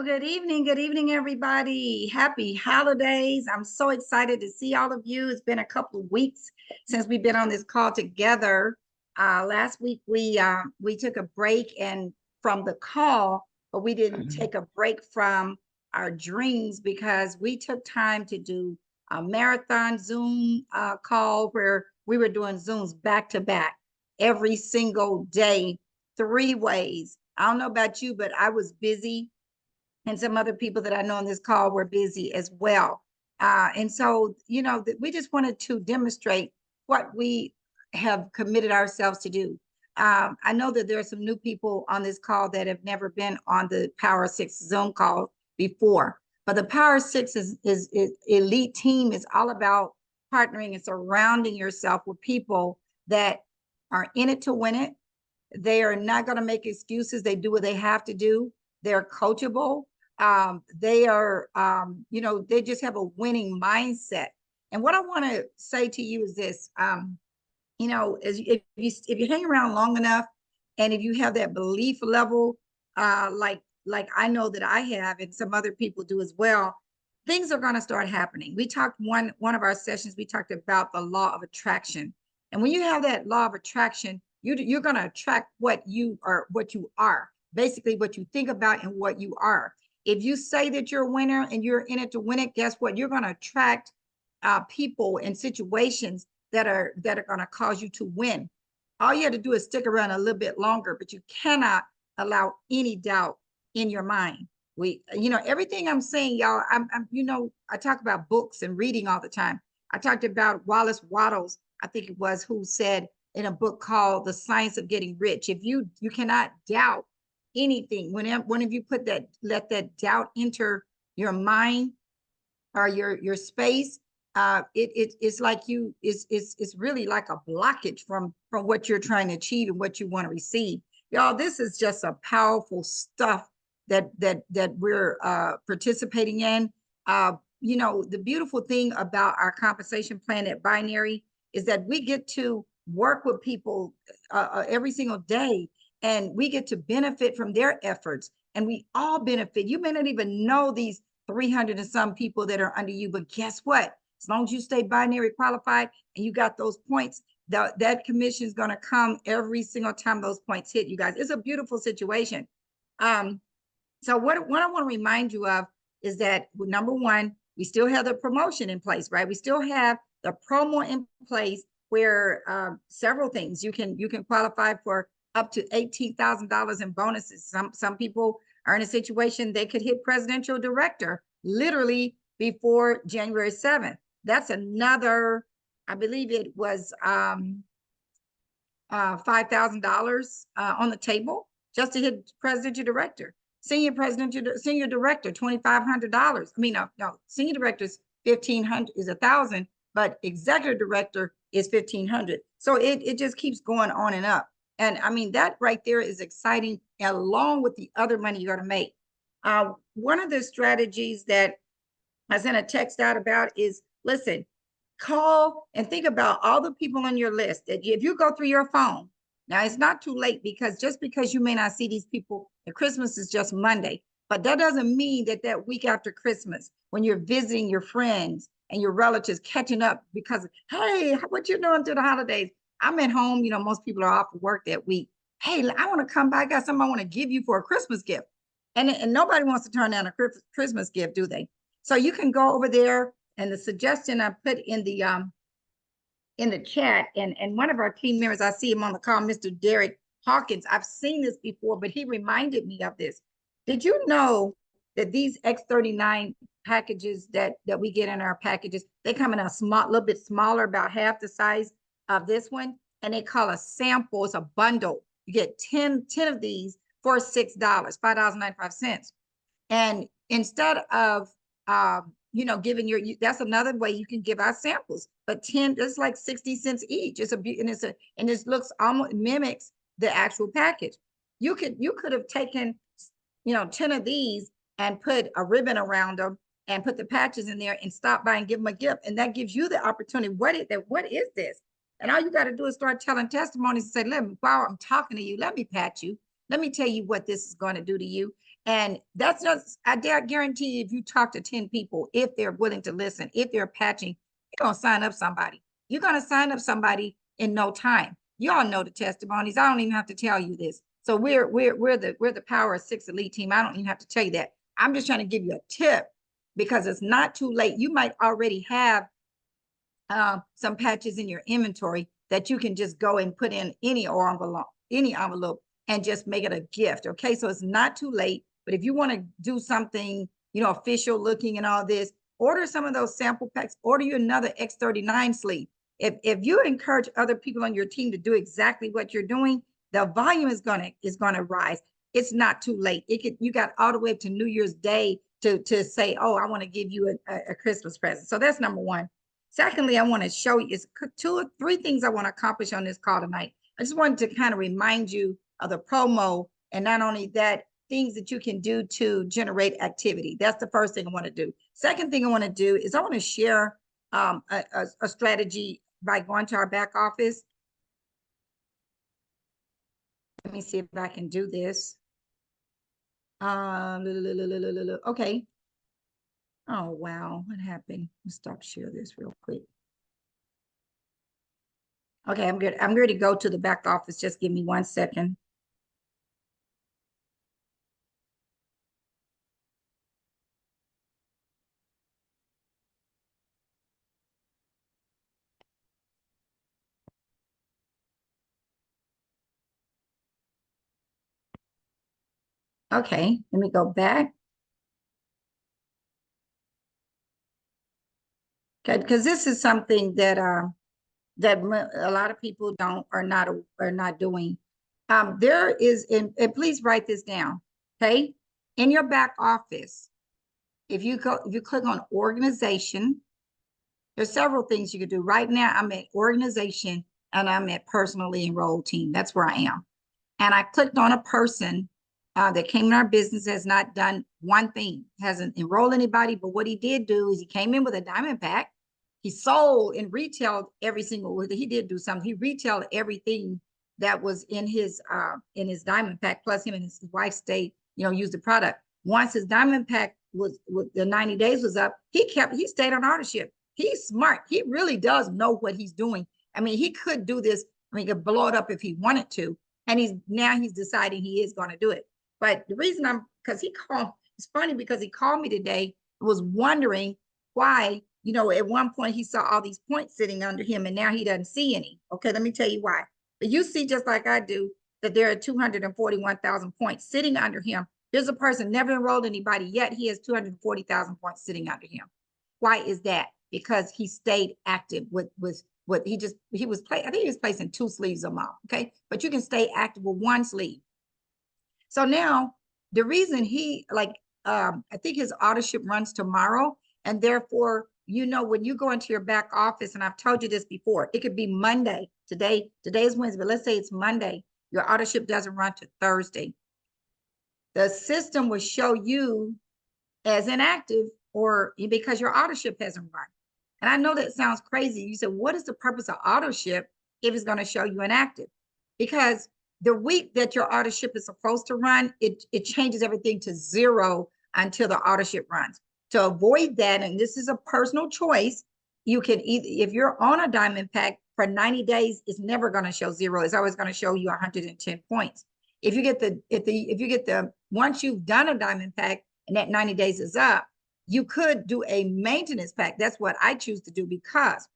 Well, good evening, everybody. Happy holidays. I'm so excited to see all of you. It's been a couple of weeks since we've been on this call together. Last week we took a break and from the call, but we didn't take a break from our dreams because we took time to do a marathon Zoom call where we were doing Zooms back to back every single day, 3 ways. I don't know about you, but I was busy and some other people that I know on this call were busy as well. And so, we just wanted to demonstrate what we have committed ourselves to do. I know that there are some new people on this call that have never been on the Power Six Zoom call before, but the Power Six is elite team is all about partnering and surrounding yourself with people that are in it to win it. They are not going to make excuses. They do what they have to do. They're coachable. They are, they just have a winning mindset. And what I want to say to you is this, if you hang around long enough, and if you have that belief level, like I know that I have, and some other people do as well, things are going to start happening. We talked one of our sessions. We talked about the law of attraction, and when you have that law of attraction, you're going to attract what you are, basically what you think about and what you are. If you say that you're a winner and you're in it to win it, guess what? You're going to attract people and situations that are going to cause you to win. All you have to do is stick around a little bit longer, but you cannot allow any doubt in your mind. Everything I'm saying, y'all, I talk about books and reading all the time. I talked about Wallace Wattles, I think it was, who said in a book called The Science of Getting Rich, if you cannot doubt anything, whenever you let that doubt enter your mind or your space, it's like it's really like a blockage from what you're trying to achieve and what you want to receive. Y'all, this is just a powerful stuff that we're participating in. The beautiful thing about our compensation plan at Binary is that we get to work with people every single day, and we get to benefit from their efforts, and we all benefit. You may not even know these 300 and some people that are under you, but guess what? As long as you stay Binary qualified and you got those points, that commission is going to come every single time those points hit, you guys. It's a beautiful situation. So what I want to remind you of is that, number one, we still have the promotion in place, right? We still have the promo in place where several things you can qualify for up to $18,000 in bonuses. Some people are in a situation they could hit presidential director literally before January 7th. That's another, I believe it was $5,000 on the table just to hit presidential director. Senior director, $2,500. I mean, no, senior director is $1,500, is $1,000, but executive director is $1,500. So it just keeps going on and up. And I mean, that right there is exciting, along with the other money you're going to make. One of the strategies that I sent a text out about is, listen, call and think about all the people on your list that if you go through your phone, now it's not too late, because just because you may not see these people, and Christmas is just Monday, but that doesn't mean that week after Christmas, when you're visiting your friends and your relatives, catching up because, hey, what you doing through the holidays? I'm at home, most people are off work that week. Hey, I want to come by. I got something I want to give you for a Christmas gift. And nobody wants to turn down a Christmas gift, do they? So you can go over there, and the suggestion I put in the chat, and one of our team members, I see him on the call, Mr. Derek Hawkins. I've seen this before, but he reminded me of this. Did you know that these X39 packages that we get in our packages, they come in a little bit smaller, about half the size of this one, and they call a sample. It's a bundle. You get 10 of these for $6, $5.95. And instead of giving that's another way you can give out samples, but 10, it's like 60 cents each. And this looks almost mimics the actual package. You could have taken 10 of these and put a ribbon around them and put the patches in there and stop by and give them a gift, and that gives you the opportunity. What is this? And all you got to do is start telling testimonies and say, while I'm talking to you, let me pat you. Let me tell you what this is going to do to you. And that's just, I dare guarantee you, if you talk to 10 people, if they're willing to listen, if they're patching, you're going to sign up somebody. You're going to sign up somebody in no time. You all know the testimonies. I don't even have to tell you this. So we're the Power of Six Elite team. I don't even have to tell you that. I'm just trying to give you a tip because it's not too late. You might already have some patches in your inventory that you can just go and put in any envelope and just make it a gift. Okay, so it's not too late. But if you want to do something, you know, official looking and all this, order some of those sample packs. Order you another X39 sleeve. If you encourage other people on your team to do exactly what you're doing, the volume is gonna rise. It's not too late. You got all the way up to New Year's Day to say, oh, I want to give you a Christmas present. So that's number one. Secondly, I want to show you is 2 or 3 things I want to accomplish on this call tonight. I just wanted to kind of remind you of the promo, and not only that, things that you can do to generate activity. That's the first thing I want to do. Second thing I want to do is I want to share a strategy by going to our back office. Let me see if I can do this. Okay. Oh, wow. What happened? Let's stop share this real quick. Okay, I'm good. I'm ready to go to the back office. Just give me 1 second. Okay, let me go back. Okay, because this is something that a lot of people are not doing. There is and please write this down. Okay, in your back office, if you click on organization, there's several things you could do. Right now, I'm at organization and I'm at personally enrolled team. That's where I am. And I clicked on a person that came in our business, has not done one thing, hasn't enrolled anybody. But what he did do is he came in with a diamond pack. He sold and retailed every single, he did do something. He retailed everything that was in his diamond pack, plus him and his wife stayed, you know, used the product. Once his diamond pack was the 90 days was up, he stayed on ownership. He's smart. He really does know what he's doing. I mean, he could do this. I mean, he could blow it up if he wanted to. And he's deciding he is going to do it. But the reason because it's funny because he called me today, was wondering why, you know, at one point he saw all these points sitting under him and now he doesn't see any. Okay, let me tell you why. But you see, just like I do, that there are 241,000 points sitting under him. There's a person never enrolled anybody yet. He has 240,000 points sitting under him. Why is that? Because he stayed active with what I think he was placing 2 sleeves a month. Okay, but you can stay active with 1 sleeve. So now the reason I think his auto-ship runs tomorrow, and therefore, you know, when you go into your back office, and I've told you this before, it could be Monday. Today is Wednesday, but let's say it's Monday. Your auto-ship doesn't run to Thursday. The system will show you as inactive or because your auto-ship hasn't run. And I know that sounds crazy. You said, what is the purpose of auto-ship if it's going to show you inactive? Because the week that your auto-ship is supposed to run, it changes everything to 0 until the auto-ship runs. To avoid that, and this is a personal choice, you can either, if you're on a diamond pack for 90 days, it's never going to show 0. It's always going to show you 110 points. If you get the once you've done a diamond pack and that 90 days is up, you could do a maintenance pack. That's what I choose to do because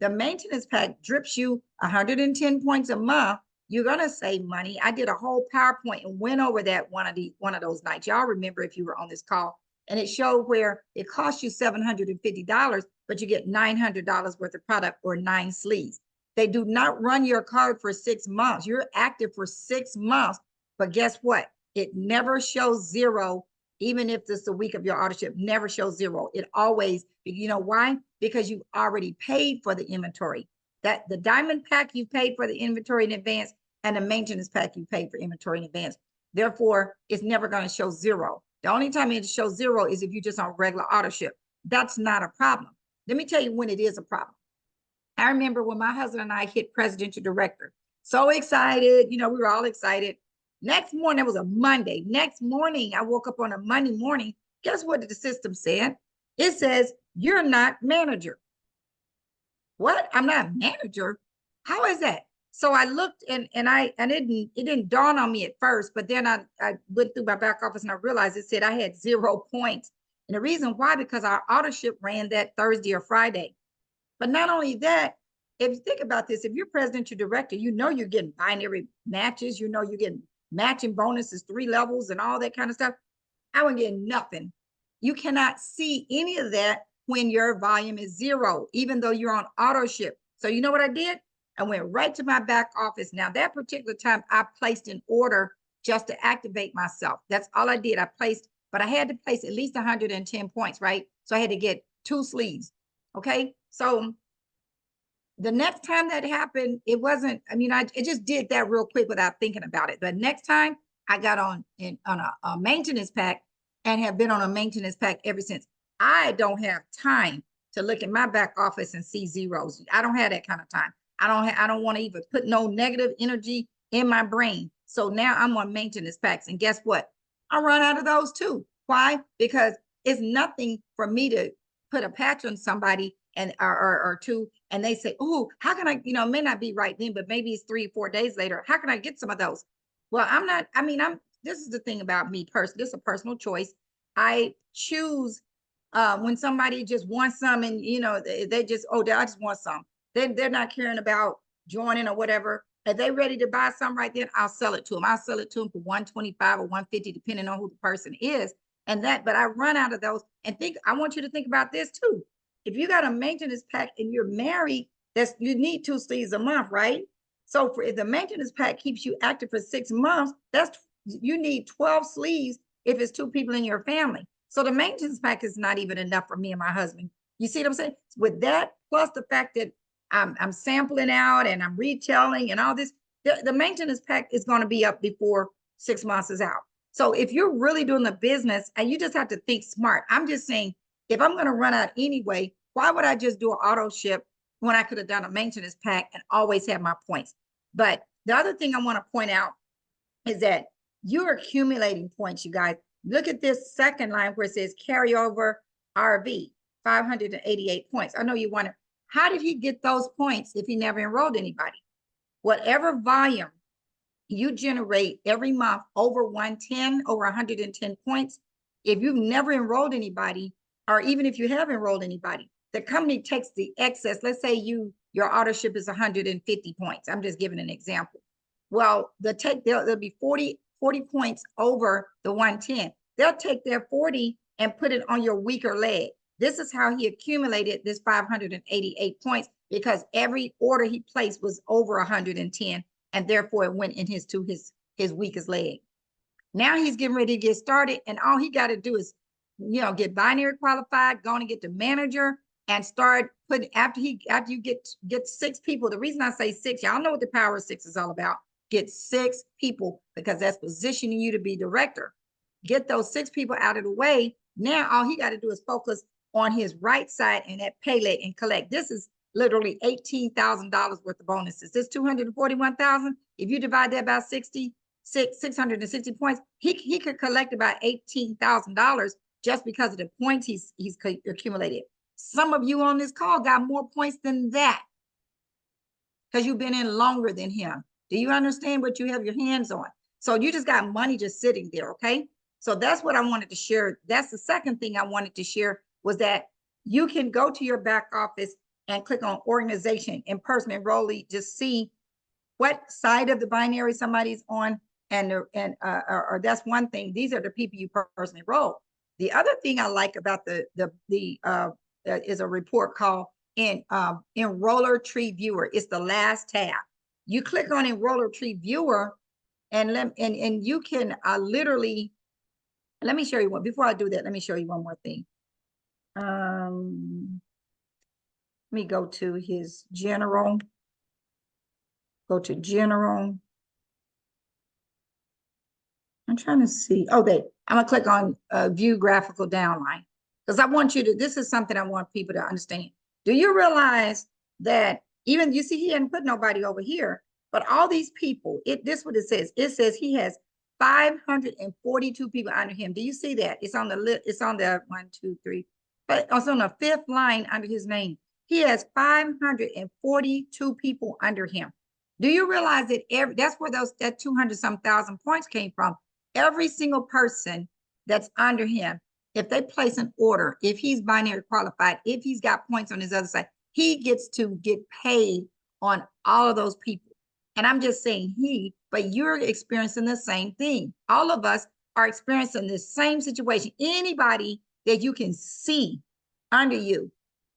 the maintenance pack drips you 110 points a month. You're gonna save money. I did a whole PowerPoint and went over that one of those nights. Y'all remember if you were on this call, and it showed where it costs you $750, but you get $900 worth of product or 9 sleeves. They do not run your card for 6 months. You're active for 6 months, but guess what? It never shows 0. Even if this is the week of your auto-ship, never shows 0. It always, you know why? Because you already paid for the inventory. That the diamond pack you paid for the inventory in advance, and the maintenance pack you paid for inventory in advance. Therefore, it's never going to show 0. The only time it shows 0 is if you're just on regular auto-ship. That's not a problem. Let me tell you when it is a problem. I remember when my husband and I hit presidential director. So excited, you know, we were all excited. Next morning, it was a Monday. Next morning, I woke up on a Monday morning. Guess what the system said? It says, you're not manager. What? I'm not manager? How is that? So I looked and it didn't dawn on me at first, but then I went through my back office and I realized it said I had 0 points. And the reason why, because our auto ship ran that Thursday or Friday. But not only that, if you think about this, if you're president or director, you know you're getting binary matches, you know you're getting matching bonuses, 3 levels and all that kind of stuff. I wouldn't get nothing. You cannot see any of that when your volume is 0, even though you're on auto ship. So you know what I did? I went right to my back office. Now that particular time I placed an order just to activate myself. That's all I did. I placed, but I had to place at least 110 points, right? So I had to get 2 sleeves. Okay. So the next time that happened, it wasn't, I mean, it just did that real quick without thinking about it. But next time I got on a maintenance pack and have been on a maintenance pack ever since. I don't have time to look at my back office and see zeros. I don't have that kind of time. I don't want to even put no negative energy in my brain. So now I'm on maintenance packs. And guess what? I run out of those too. Why? Because it's nothing for me to put a patch on somebody and or 2, and they say, oh, how can I, it may not be right then, but maybe it's 3 or 4 days later. How can I get some of those? Well, this is the thing about me personally. This is a personal choice. I choose when somebody just wants some and, they just, I just want some. They're not caring about joining or whatever. If they ready to buy some right then, I'll sell it to them. I'll sell it to them for 125 or 150, depending on who the person is. But I run out of those. And I want you to think about this too. If you got a maintenance pack and you're married, you need 2 sleeves a month, right? So if the maintenance pack keeps you active for 6 months, you need 12 sleeves if it's 2 people in your family. So the maintenance pack is not even enough for me and my husband. You see what I'm saying? With that, plus the fact that I'm sampling out and I'm retailing and all this, the maintenance pack is going to be up before 6 months is out. So if you're really doing the business, and you just have to think smart. I'm just saying, if I'm going to run out anyway, why would I just do an auto ship when I could have done a maintenance pack and always have my points? But the other thing I want to point out is that you're accumulating points, you guys. Look at this second line where it says carryover RV, 588 points. I know you wonder, how did he get those points if he never enrolled anybody? Whatever volume you generate every month over 110, over 110 points, if you've never enrolled anybody, or even if you have enrolled anybody, the company takes the excess. Let's say your auto ship is 150 points. I'm just giving an example. Well, there'll be 40 points over the 110. They'll take their 40 and put it on your weaker leg. This is how he accumulated this 588 points, because every order he placed was over 110, and therefore it went in his weakest leg. Now he's getting ready to get started, and all he got to do is, get binary qualified, go on and get the manager, and start putting, after you get 6 people. The reason I say 6, y'all know what the power of 6 is all about. Get 6 people, because that's positioning you to be director. Get those 6 people out of the way. Now all he got to do is focus on his right side and that pay leg and collect. This is literally $18,000 worth of bonuses. This 241,000. If you divide that by 660 points, he could collect about $18,000 just because of the points he's accumulated. Some of you on this call got more points than that because you've been in longer than him. Do you understand what you have your hands on? So you just got money just sitting there, okay? So that's what I wanted to share. That's the second thing I wanted to share, was that you can go to your back office and click on organization and person enrollee, just see what side of the binary somebody's on, or that's one thing. These are the people you personally enroll. The other thing I like about is a report called Enroller Tree Viewer. It's the last tab. You click on Enroller Tree Viewer, and you can literally, let me show you one. Before I do that, let me show you one more thing. Let me go to his general. Go to general. I'm trying to see. Oh, I'm gonna click on view graphical downline, because I want you to, this is something I want people to understand. Do you realize that even, you see he hadn't put nobody over here, but all these people, this is what it says. It says he has 542 people under him. Do you see that? It's on the list. It's on the 1, 2, 3, but it's on the 5th line under his name. He has 542 people under him. Do you realize that that's where that 200 some thousand points came from? Every single person that's under him, if they place an order, if he's binary qualified, if he's got points on his other side, he gets to get paid on all of those people. And I'm just saying but you're experiencing the same thing. All of us are experiencing the same situation. Anybody that you can see under you,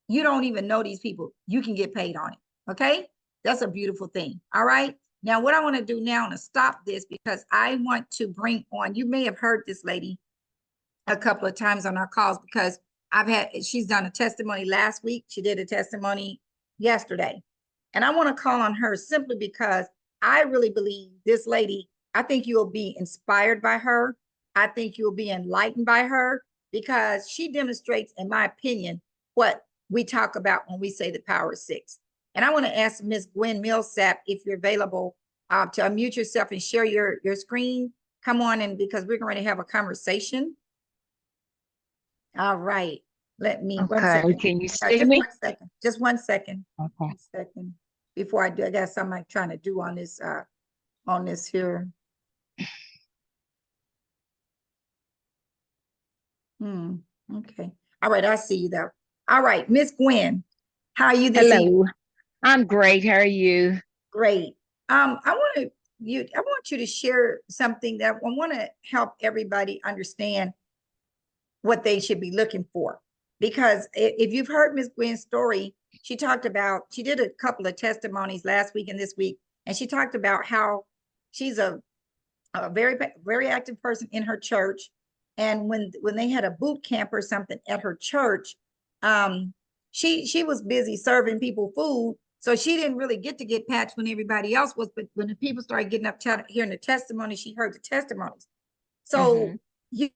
you don't even know these people, you can get paid on it. Okay? That's a beautiful thing. All right. Now, what I want to do now to stop this, because I want to bring on, you may have heard this lady a couple of times on our calls, because she's done a testimony last week. She did a testimony yesterday. And I want to call on her simply because I really believe this lady, I think you'll be inspired by her. I think you'll be enlightened by her, because she demonstrates, in my opinion, what we talk about when we say the power of 6. And I want to ask Ms. Gwen Millsap if you're available to unmute yourself and share your screen. Come on in, because we're going to have a conversation. All right. Let me, Okay. 1 second. Can you see me? 1 second. Just 1 second. Okay. 1 second. Before I do, I got something I'm trying to do on this here. Okay. All right. I see you though. All right. Miss Gwen, how are you this evening? Hello. I'm great. How are you? Great. I want you to share something that I want to help everybody understand what they should be looking for. Because if you've heard Ms. Gwen's story, she did a couple of testimonies last week and this week, and she talked about how she's a very, very active person in her church. And when they had a boot camp or something at her church, she was busy serving people food. So she didn't really get to get patched when everybody else was, but when the people started getting up hearing the testimony, she heard the testimonies. So you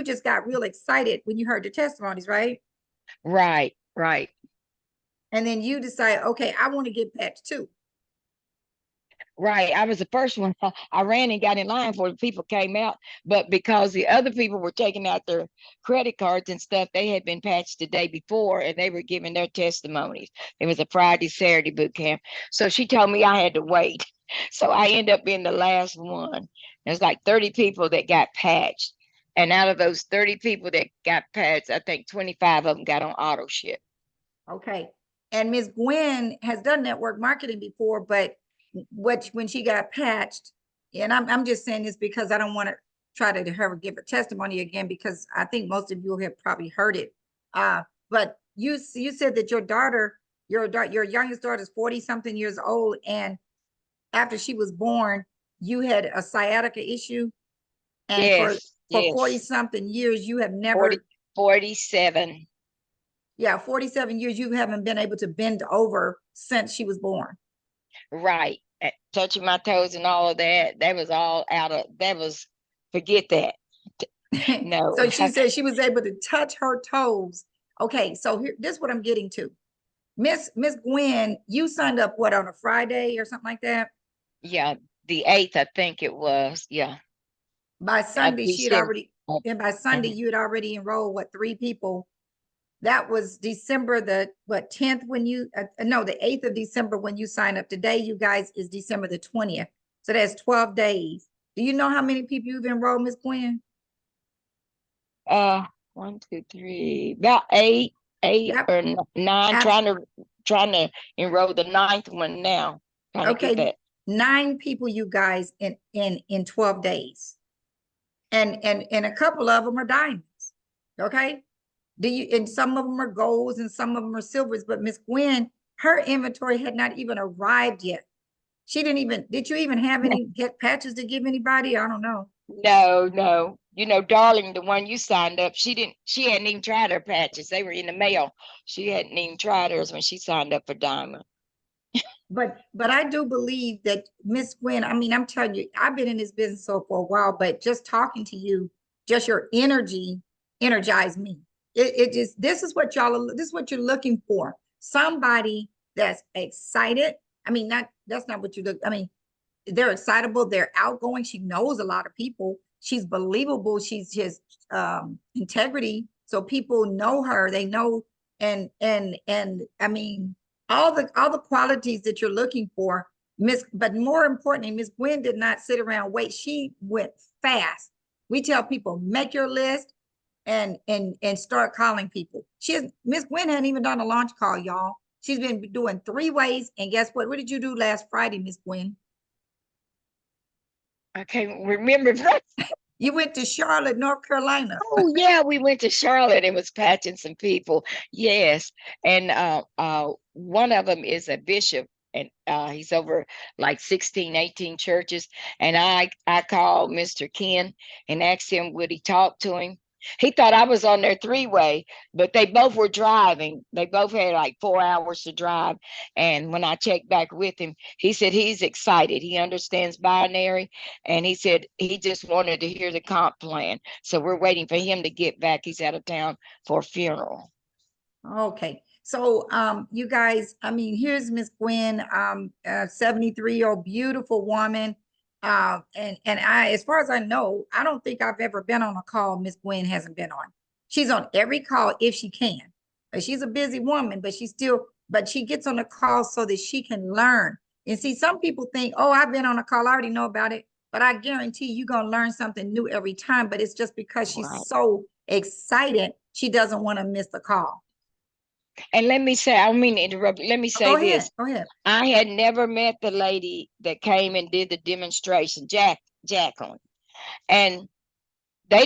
just got real excited when you heard the testimonies, right? Right, right. And then you decide, okay, I want to get patched too. Right. I was the first one. I ran and got in line before the people came out, but because the other people were taking out their credit cards and stuff, they had been patched the day before and they were giving their testimonies. It was a Friday, Saturday boot camp. So she told me I had to wait. So I ended up being the last one. There's like 30 people that got patched. And out of those 30 people that got patched, I think 25 of them got on auto ship. Okay. And Ms. Gwen has done network marketing before, but when she got patched, and I'm just saying this because I don't want to try to have her give her testimony again, because I think most of you have probably heard it. But you said that your youngest daughter is 40 something years old, and after she was born, you had a sciatica issue, and Yes, for 40 something years you have never 47. Yeah, 47 years you haven't been able to bend over since she was born. Right. Touching my toes and all of that. That was all forget that. No. So she said she was able to touch her toes. Okay, so this is what I'm getting to. Miss Gwen, you signed up on a Friday or something like that? Yeah, the 8th, I think it was. Yeah. By Sunday, by Sunday, you had already enrolled 3 people. That was December the 10th when you no, the 8th of December when you signed up. Today, you guys, is December the 20th. So that's 12 days. Do you know how many people you've enrolled, Ms. Gwen? 1, 2, 3, about 8 Yep. or 9. Trying to enroll the 9th one now. Okay, 9 people, you guys, in 12 days, and a couple of them are diamonds. Okay. And some of them are golds and some of them are silvers, but Miss Gwen, her inventory had not even arrived yet. Did you even have any get patches to give anybody? I don't know. No. You know, Darling, the one you signed up, she hadn't even tried her patches. They were in the mail. She hadn't even tried hers when she signed up for Diamond. But I do believe that Miss Gwen, I mean, I'm telling you, I've been in this business for a while, but just talking to you, just your energy energized me. This is what you're looking for. Somebody that's excited. I mean, that's not what you look. I mean, they're excitable, they're outgoing. She knows a lot of people. She's believable. She's just integrity. So people know her. They know, and I mean, all the qualities that you're looking for. But more importantly, Miss Gwen did not sit around wait. She went fast. We tell people, make your list and start calling people. Miss Gwen hadn't even done a launch call, y'all. She's been doing 3 ways. And guess what? What did you do last Friday, Miss Gwen? I can't remember. You went to Charlotte, North Carolina. Oh yeah, we went to Charlotte and was patching some people. Yes. And one of them is a bishop, and he's over like 16, 18 churches. And I called Mr. Ken and asked him would he talk to him. He thought I was on their 3-way, but they both were driving. They both had like 4 hours to drive. And when I checked back with him, he said he's excited. He understands binary. And he said he just wanted to hear the comp plan. So we're waiting for him to get back. He's out of town for a funeral. Okay. So you guys, I mean, here's Miss Gwen, 73-year-old beautiful woman. And I, as far as I know, I don't think I've ever been on a call Miss Gwen hasn't been on. She's on every call if she can. But she's a busy woman, but she gets on the call so that she can learn. And see, some people think, oh, I've been on a call, I already know about it. But I guarantee you're gonna learn something new every time. But it's just because she's Right. so excited, she doesn't want to miss the call. And let me say, I don't mean to interrupt. Let me say Go this. ahead. Go ahead. I had never met the lady that came and did the demonstration, Jacqueline. And they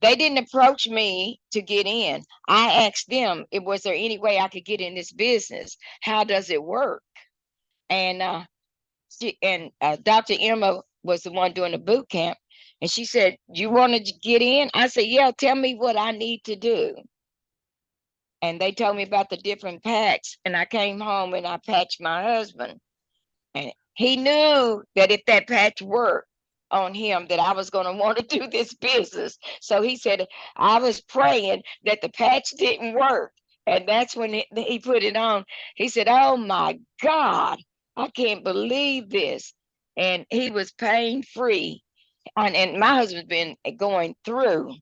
didn't approach me to get in. I asked them, was there any way I could get in this business? How does it work? And Dr. Emma was the one doing the boot camp. And she said, you want to get in? I said, yeah, tell me what I need to do. And they told me about the different packs. And I came home and I patched my husband. And he knew that if that patch worked on him, that I was going to want to do this business. So he said, I was praying that the patch didn't work. And that's when he put it on. He said, oh my God, I can't believe this. And he was pain free. And my husband's been going through.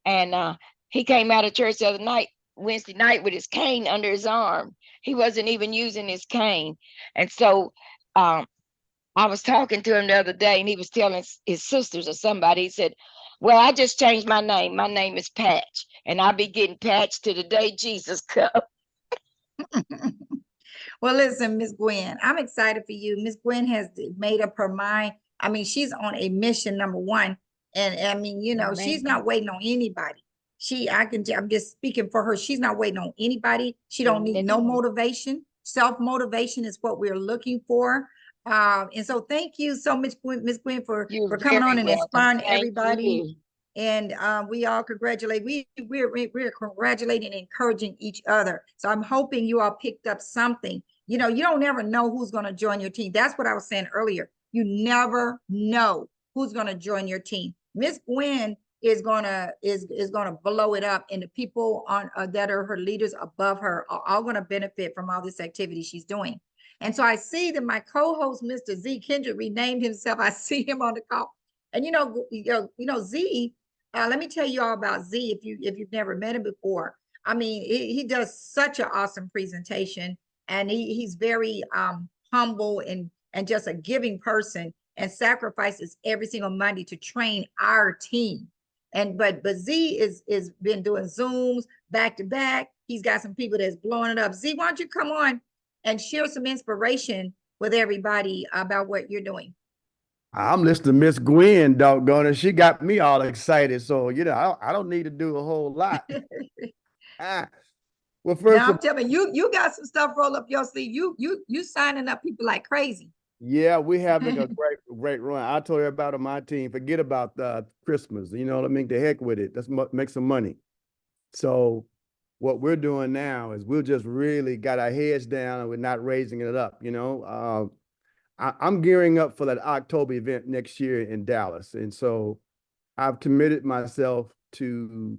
And he came out of church the other night, Wednesday night, with his cane under his arm. He wasn't even using his cane. And so I was talking to him the other day, and he was telling his sisters or somebody, he said, well, I just changed my name. My name is Patch, and I'll be getting patched to the day Jesus comes. Well, listen, Miss Gwen, I'm excited for you. Miss Gwen has made up her mind. I mean, she's on a mission, number one. And I mean, she's not waiting on anybody. I'm just speaking for her. She's not waiting on anybody. She don't need no motivation. Self-motivation is what we're looking for. And so thank you so much, Miss Gwen, for coming on and inspiring everybody. And we all congratulate. We're congratulating and encouraging each other. So I'm hoping you all picked up something. You don't ever know who's going to join your team. That's what I was saying earlier. You never know who's going to join your team. Miss Gwen is gonna blow it up, and the people on that are her leaders above her are all going to benefit from all this activity she's doing. And so I see that my co-host, Mr. Z Kendrick, renamed himself. I see him on the call, and Z. Let me tell you all about Z if you've never met him before. I mean, he does such an awesome presentation, and he's very humble and just a giving person, and sacrifices every single Monday to train our team. But Z is been doing Zooms back to back. He's got some people that's blowing it up. Z, why don't you come on and share some inspiration with everybody about what you're doing? I'm listening to Miss Gwen, doggone it. She got me all excited. So, I don't need to do a whole lot. Well, first now I'm telling you got some stuff roll up your sleeve. You signing up people like crazy. Yeah, we're having a great run. I told everybody on my team, forget about Christmas. You know what I mean? The heck with it. Let's make some money. So what we're doing now is we'll just really got our heads down and we're not raising it up. I'm gearing up for that October event next year in Dallas. And so I've committed myself to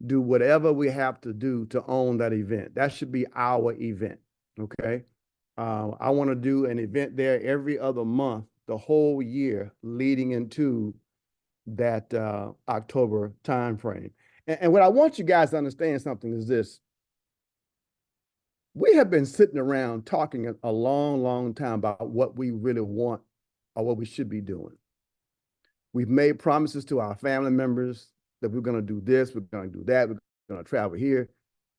do whatever we have to do to own that event. That should be our event. Okay. I want to do an event there every other month the whole year leading into that October timeframe. And what I want you guys to understand something is this. We have been sitting around talking a long, long time about what we really want or what we should be doing. We've made promises to our family members that we're going to do this, we're going to do that, we're going to travel here.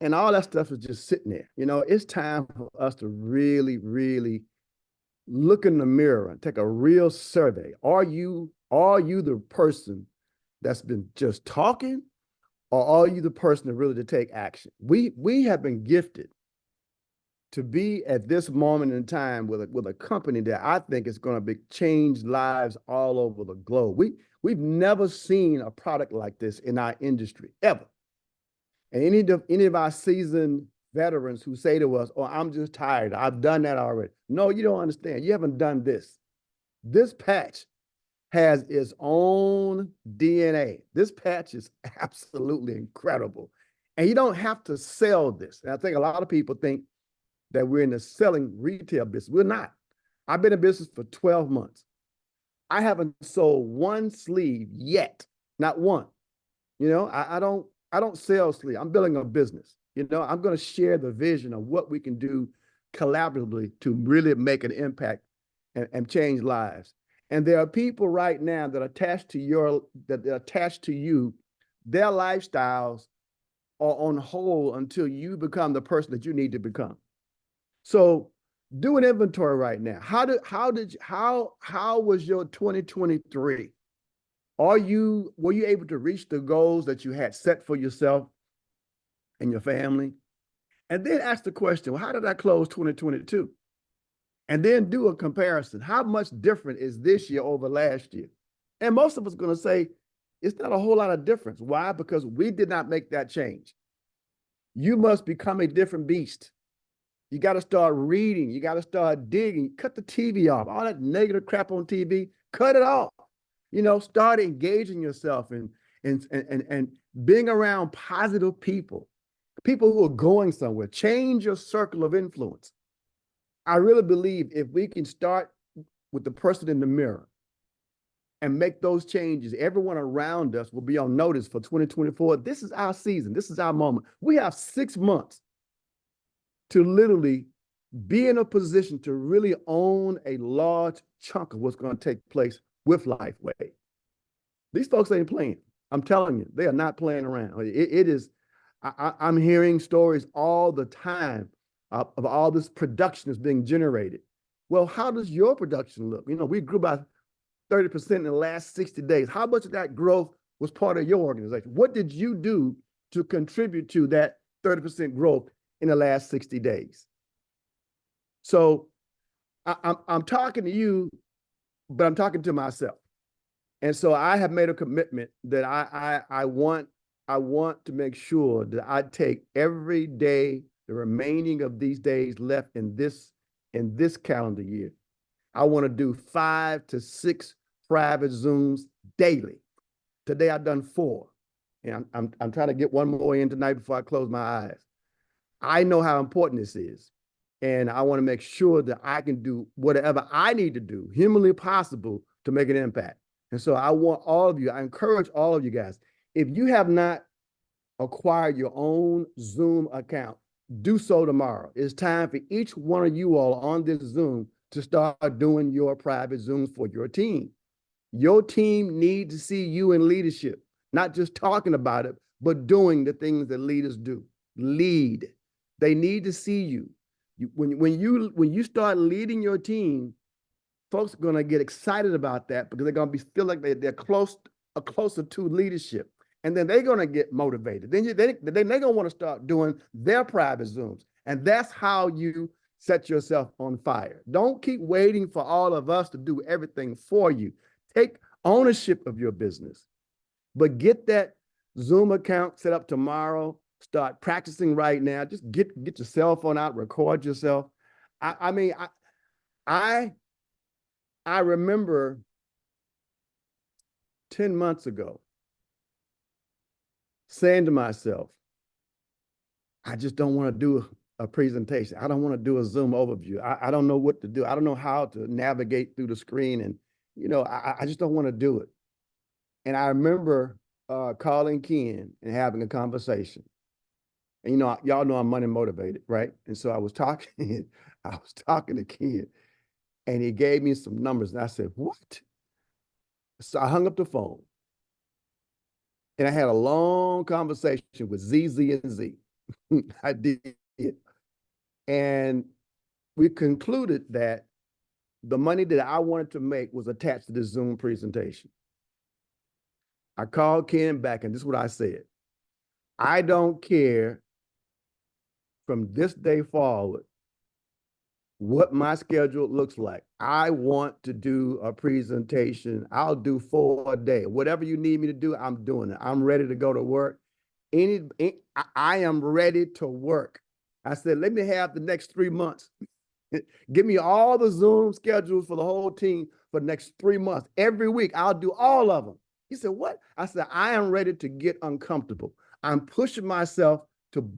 And all that stuff is just sitting there. You know, it's time for us to really, really look in the mirror and take a real survey. Are you the person that's been just talking, or are you the person that really to take action? We have been gifted to be at this moment in time with a company that I think is going to change lives all over the globe. We've never seen a product like this in our industry ever. And any of our seasoned veterans who say to us, "Oh, I'm just tired. I've done that already." No, you don't understand. You haven't done this. This patch has its own DNA. This patch is absolutely incredible. And you don't have to sell this. And I think a lot of people think that we're in the selling retail business. We're not. I've been in business for 12 months. I haven't sold one sleeve yet, not one. You know, I don't sell sleeve. I'm building a business. You know, I'm going to share the vision of what we can do collaboratively to really make an impact and change lives. And there are people right now that are attached to you. Their lifestyles are on hold until you become the person that you need to become. So do an inventory right now. How was your 2023? Were you able to reach the goals that you had set for yourself and your family? And then ask the question, well, how did I close 2022? And then do a comparison. How much different is this year over last year? And most of us are going to say it's not a whole lot of difference. Why? Because we did not make that change. You must become a different beast. You got to start reading. You got to start digging. Cut the TV off. All that negative crap on TV, cut it off. You know, start engaging yourself and being around positive people who are going somewhere. Change your circle of influence. I really believe if we can start with the person in the mirror and make those changes, everyone around us will be on notice for 2024. This is our season. This is our moment. We have 6 months to literally be in a position to really own a large chunk of what's going to take place with Lifeway. These folks ain't playing. I'm telling you, they are not playing around. It is, I'm hearing stories all the time of all this production that's being generated. Well, how does your production look? You know, we grew by 30% in the last 60 days. How much of that growth was part of your organization? What did you do to contribute to that 30% growth in the last 60 days? So I'm talking to you, but I'm talking to myself. And so I have made a commitment that I want to make sure that I take every day, the remaining of these days left in this calendar year. I want to do 5 to 6 private Zooms daily. Today I've done 4. And I'm trying to get one more in tonight before I close my eyes. I know how important this is. And I want to make sure that I can do whatever I need to do, humanly possible, to make an impact. And so I want all of you, I encourage all of you guys, if you have not acquired your own Zoom account, do so tomorrow. It's time for each one of you all on this Zoom to start doing your private Zooms for your team. Your team needs to see you in leadership, not just talking about it, but doing the things that leaders do. Lead. They need to see you. When you start leading your team, folks are going to get excited about that because they're going to feel like they're closer to leadership. And then they're going to get motivated. Then they're going to want to start doing their private Zooms. And that's how you set yourself on fire. Don't keep waiting for all of us to do everything for you. Take ownership of your business. But get that Zoom account set up tomorrow. Start practicing right now. Just get your cell phone out, record yourself. I remember 10 months ago saying to myself, I just don't want to do a presentation. I don't want to do a Zoom overview. I don't know what to do. I don't know how to navigate through the screen. And, I just don't want to do it. And I remember calling Ken and having a conversation. And, y'all know I'm money motivated, right? And so I was talking to Ken, and he gave me some numbers. And I said, what? So I hung up the phone. And I had a long conversation with ZZ and Z. I did. And we concluded that the money that I wanted to make was attached to the Zoom presentation. I called Ken back, and this is what I said. I don't care from this day forward what my schedule looks like. I want to do a presentation. I'll do 4 a day. Whatever you need me to do, I'm doing it. I'm ready to go to work. I am ready to work. I said, let me have the next 3 months. Give me all the Zoom schedules for the whole team for the next 3 months. Every week, I'll do all of them. He said, what? I said, I am ready to get uncomfortable. I'm pushing myself to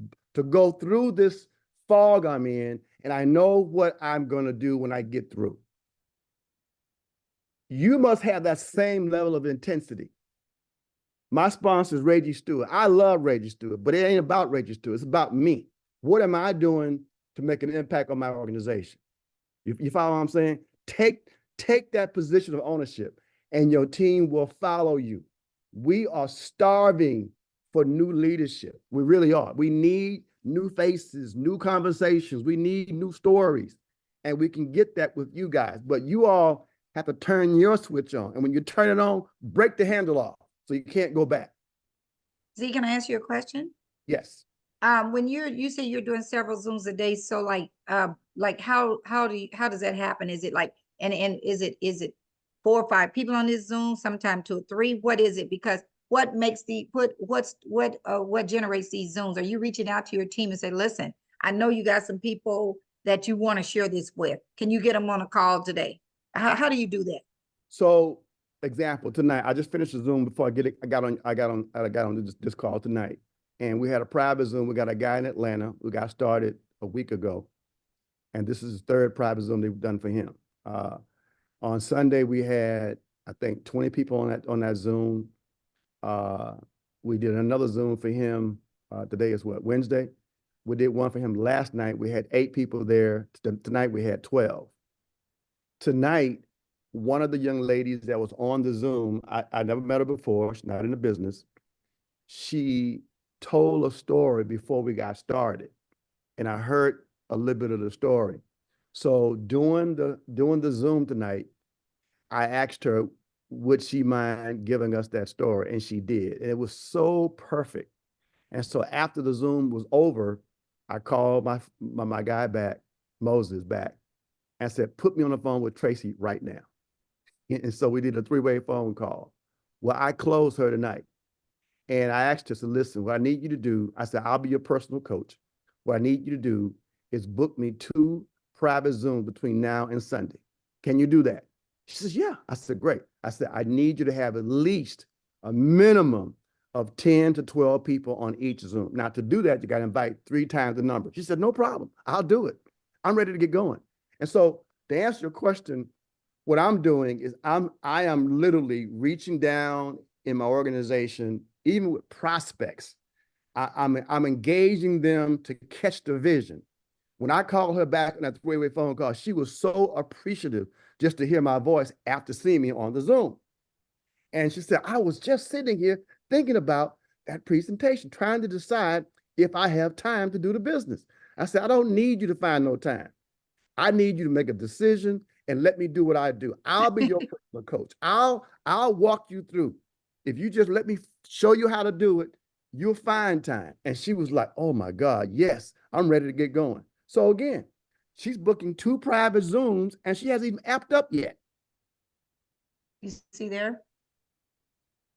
go through this fog I'm in, and I know what I'm going to do when I get through. You must have that same level of intensity. My sponsor is Reggie Stewart. I love Reggie Stewart, but it ain't about Reggie Stewart. It's about me. What am I doing to make an impact on my organization? You follow what I'm saying? Take that position of ownership, and your team will follow you. We are starving for new leadership. We really are. We need new faces, new conversations. We need new stories, and we can get that with you guys. But you all have to turn your switch on, and when you turn it on, break the handle off so you can't go back. Z, can I ask you a question? Yes. When you say you're doing several Zooms a day, so like how does that happen? Is it like and is it 4 or 5 people on this Zoom, sometime 2 or 3? What is it? Because what makes what generates these Zooms? Are you reaching out to your team and say, listen, I know you got some people that you want to share this with. Can you get them on a call today? How do you do that? So, example, tonight, I just finished a Zoom before I got on this call tonight. And we had a private Zoom. We got a guy in Atlanta who got started a week ago. And this is the 3rd private Zoom they've done for him. On Sunday, we had, I think, 20 people on that Zoom. We did another Zoom for him. Today is what, Wednesday? We did one for him last night. We had 8 people there. Tonight, we had 12. Tonight, one of the young ladies that was on the Zoom, I never met her before. She's not in the business. She told a story before we got started, and I heard a little bit of the story. So doing the Zoom tonight, I asked her, would she mind giving us that story? And she did. And it was so perfect. And so after the Zoom was over, I called my guy back, Moses back, and said, put me on the phone with Tracy right now. And so we did a 3-way phone call. Well, I closed her tonight. And I asked her to listen, what I need you to do, I said, I'll be your personal coach. What I need you to do is book me 2 private Zooms between now and Sunday. Can you do that? She says, yeah. I said, great. I said, I need you to have at least a minimum of 10 to 12 people on each Zoom. Now, to do that, you got to invite 3 times the number. She said, no problem. I'll do it. I'm ready to get going. And so to answer your question, what I'm doing is I am literally reaching down in my organization, even with prospects. I'm engaging them to catch the vision. When I called her back on that 3-way phone call, she was so appreciative just to hear my voice after seeing me on the Zoom. And she said, I was just sitting here thinking about that presentation, trying to decide if I have time to do the business. I said, I don't need you to find no time. I need you to make a decision and let me do what I do. I'll be your personal coach. I'll walk you through. If you just let me show you how to do it, you'll find time. And she was like, oh my God, yes, I'm ready to get going. So again, she's booking 2 private Zooms and she hasn't even apped up yet. You see there?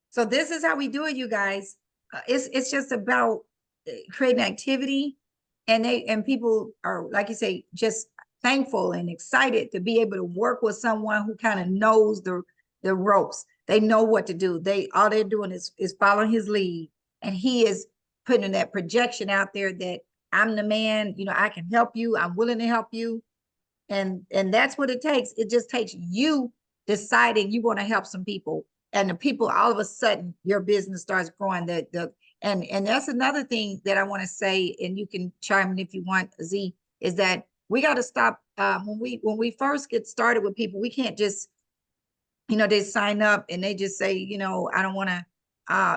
So this is how we do it, you guys. It's just about creating activity, and people are, like you say, just thankful and excited to be able to work with someone who kind of knows the ropes. They know what to do. All they're doing is following his lead, and he is putting that projection out there that I'm the man, you know, I can help you. I'm willing to help you. And that's what it takes. It just takes you deciding you want to help some people. And the people, all of a sudden, your business starts growing. And that's another thing that I want to say, and you can chime in if you want, Z, is that we got to stop when we first get started with people, we can't just, you know, they sign up and they just say, you know, I don't want to,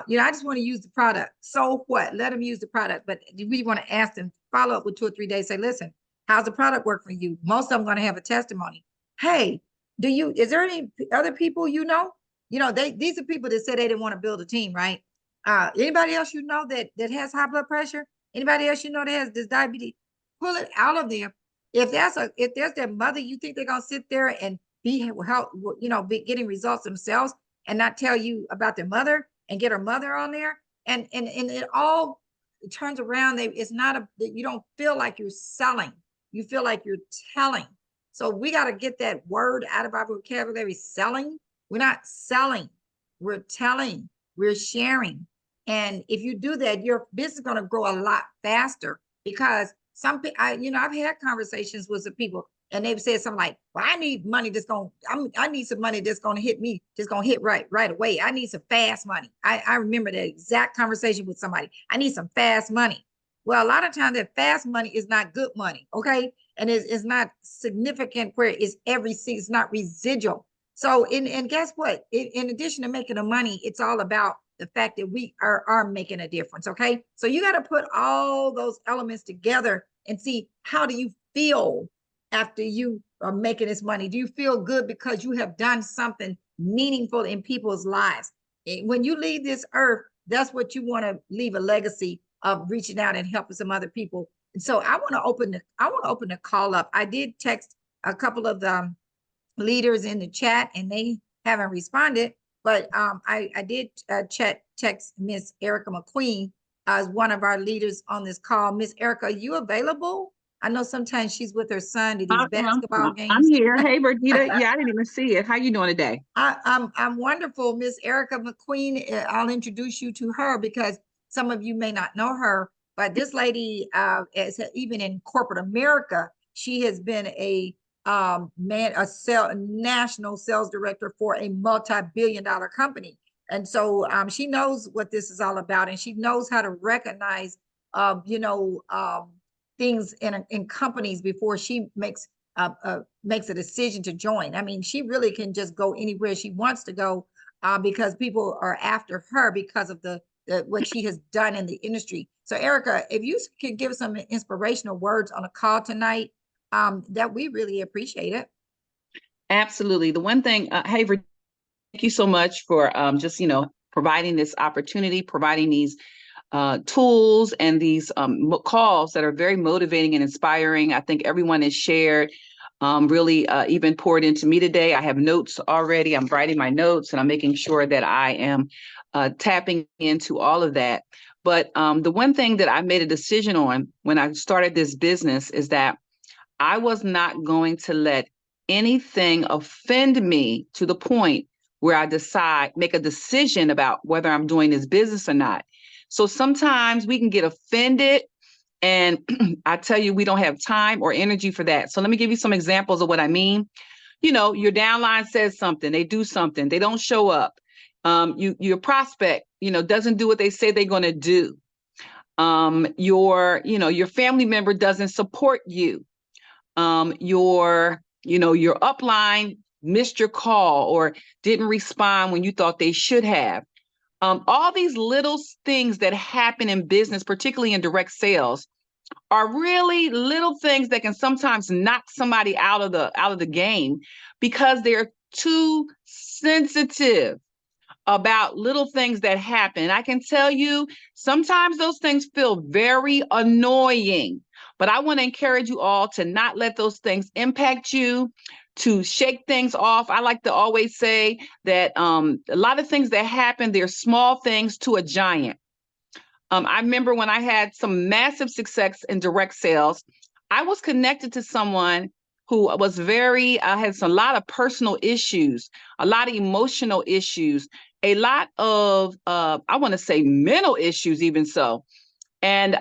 you know, I just want to use the product. So what? Let them use the product. But we want to ask them, follow up with 2 or 3 days, say, listen, how's the product work for you? Most of them going to have a testimony. Hey, is there any other people you know? You know, these are people that said they didn't want to build a team, right? Anybody else you know that has high blood pressure? Anybody else you know that has this diabetes? Pull it out of them. If there's their mother, you think they're gonna sit there and be help, you know, be getting results themselves and not tell you about their mother and get her mother on there? And it all turns around. It's not you don't feel like you're selling. You feel like you're telling. So we got to get that word out of our vocabulary. Selling. We're not selling. We're telling. We're sharing. And if you do that, your business is going to grow a lot faster because some people, you know, I've had conversations with some people and they've said something like, well, I need money that's going, I need some money that's going to hit me, just going to hit right away. I need some fast money. I remember that exact conversation with somebody. I need some fast money. Well, a lot of times that fast money is not good money, okay? And it's not significant where it's not residual. So, and guess what? In addition to making the money, it's all about the fact that we are making a difference, okay? So you got to put all those elements together and see, how do you feel after you are making this money? Do you feel good because you have done something meaningful in people's lives? When you leave this earth, that's what you want to leave, a legacy of reaching out and helping some other people. And so I want to open the call up. I did text a couple of the leaders in the chat and they haven't responded, but I did text Miss Erica McQueen as one of our leaders on this call. Miss Erica, are you available? I know sometimes she's with her son to these basketball games. I'm here. Hey, Virginia. Yeah, I didn't even see it. How you doing today? I'm wonderful, Miss Erica McQueen. I'll introduce you to her because some of you may not know her, but this lady, even in corporate America, she has been a national sales director for a multi-billion-dollar company. And so she knows what this is all about, and she knows how to recognize, things in companies before she makes a decision to join. I mean, she really can just go anywhere she wants to go because people are after her because of what she has done in the industry. So Erica, if you could give some inspirational words on a call tonight, that we really appreciate it. Absolutely. The one thing, hey, thank you so much for just, providing this opportunity, providing these tools and these calls that are very motivating and inspiring. I think everyone has shared, really even poured into me today. I have notes already. I'm writing my notes and I'm making sure that I am tapping into all of that. But the one thing that I made a decision on when I started this business is that I was not going to let anything offend me to the point where I make a decision about whether I'm doing this business or not. So sometimes we can get offended, and I tell you, we don't have time or energy for that. So let me give you some examples of what I mean. Your downline says something, they do something, they don't show up. Your prospect, doesn't do what they say they're going to do. Your family member doesn't support you. Your upline missed your call or didn't respond when you thought they should have. All these little things that happen in business, particularly in direct sales, are really little things that can sometimes knock somebody out of the game because they're too sensitive about little things that happen. I can tell you, sometimes those things feel very annoying, but I want to encourage you all to not let those things impact you, to shake things off. I like to always say that a lot of things that happen, they're small things to a giant. I remember when I had some massive success in direct sales, I was connected to someone who was had a lot of personal issues, a lot of emotional issues, a lot of, I want to say mental issues even so. And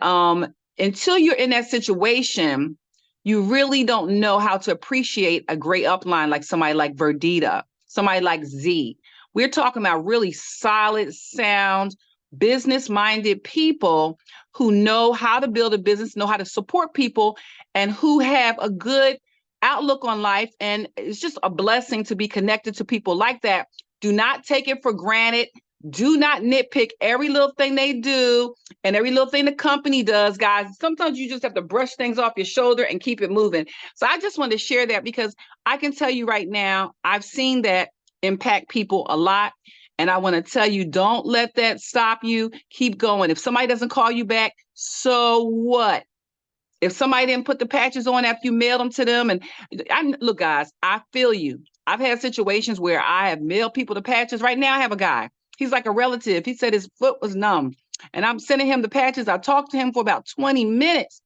until you're in that situation, you really don't know how to appreciate a great upline like somebody like Verdita, somebody like Z. We're talking about really solid, sound, business-minded people who know how to build a business, know how to support people, and who have a good outlook on life. And it's just a blessing to be connected to people like that. Do not take it for granted. Do not nitpick every little thing they do and every little thing the company does, guys. Sometimes you just have to brush things off your shoulder and keep it moving. So I just wanted to share that because I can tell you right now, I've seen that impact people a lot. And I want to tell you, don't let that stop you. Keep going. If somebody doesn't call you back, so what? If somebody didn't put the patches on after you mailed them to them, and look, guys, I feel you. I've had situations where I have mailed people the patches. Right now, I have a guy. He's like a relative. He said his foot was numb, and I'm sending him the patches. I talked to him for about 20 minutes.